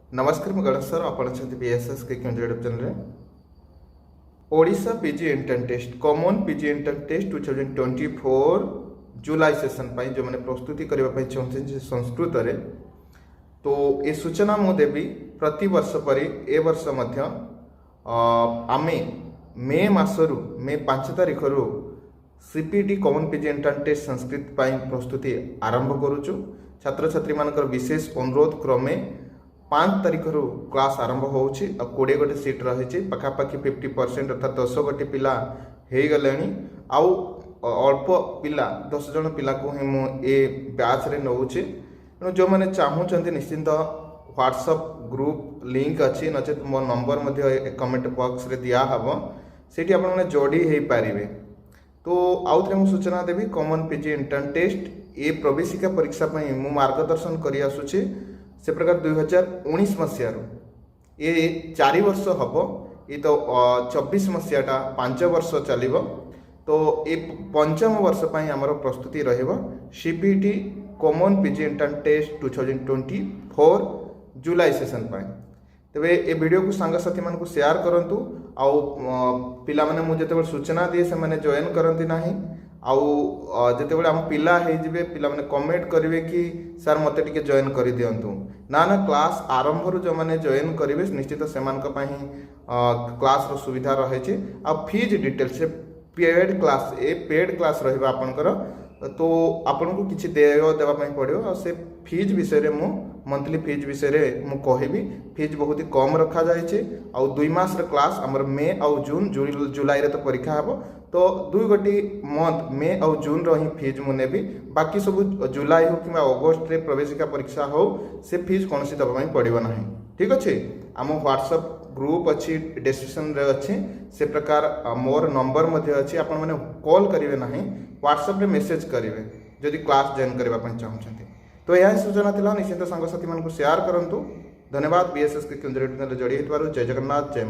नमस्कार मैं गणेश सर आप बीएसएस के YouTube channel Odisha PG entrance test common PG entrance test 2024 July session पाई जो मैंने प्रस्तुति करने चाहते संस्कृत रे तो ये सूचना मु देवी प्रति वर्ष परी ए वर्ष मध्य आमे मे मासरू मे 5 तारिख रु CPT common PG entrance test Sanskrit पाई प्रस्तुति आरंभ करुचु छात्र छात्री मानकर विशेष अनुरोध क्रमे 5 तारिख रु क्लास आरंभ होउछि आ 20 गोटे सीट रही पाखापाखि 50% अर्थात 10 गोटे पिला हो गले आउ अल्प पिला 10 जन पिला को ही मु ए बैच रे नउछि तेणु जो मैंने चाहूँगी निश्चिंत व्हाट्सएप ग्रुप लिंक अच्छी नचेत मो नंबर मध्य कमेंट बॉक्स रे दिया हबो सेठी आपण माने जोड़ी हे पारिबे। तो आउ थे मुझे सूचना देवी कॉमन पीजी एंट्रेंस टेस्ट ए प्रवेशिका परीक्षा पई मु मार्गदर्शन करि आसुछि से प्रकार 2019 मसीह ये 4 वर्ष हम ये तो 24 मसीहाटा 5 वर्ष चलो तो ये पंचम वर्ष पर आमर प्रस्तुति CPT common PG entrance test 2024 July session पर तेरे ये वीडियो को सांगसाथी मान शेयर करूँ आउ पिला माने मुझे जो सूचना दिए से मैंने जॉइन करती ना आउ जिते आम पिला होइजिबे पिला माने कमेंट करेंगे कि सर मते टिके जॉइन कर दिंतु ना ना क्लास आरंभ जो मैंने जॉइन करेंगे निश्चित से क्लास रो सुविधा रही आ फीज डिटेल से पेड क्लास ए पेड क्लास रहिबा आपनकर तो आपन को किछि देय देवाई पड़ो आ से फीज विषय मु मंथली फीज विषय मु कहबी फीज बहुत ही कम रखा जाए आ 2 मास क्लास आमर मे आउ जून जुलाई रे तो परीक्षा हम तो 2 गोटी मंथ मे आउ जून रही फीज मु नेबी बाकी सब जुलाई हो कि अगस्ट रे प्रवेशिका परीक्षा हो से फीज कौन सी दबाई पड़ो ना ठीक अच्छे आम व्हाट्सएप ग्रुप अच्छी डिस्क्रिप्शन रे अच्छी से प्रकार मोर नंबर मध्य अच्छी आपण माने कॉल करेंगे ना व्हाट्सएप रे मेसेज करेंगे जदि क्लास जॉइन करने चाहते तो यह सूचना थिला निश्चित सांगसाथी मान शेयर करूँ धन्यवाद बीएसएस के केंद्र जोड़ी जय जगन्नाथ जय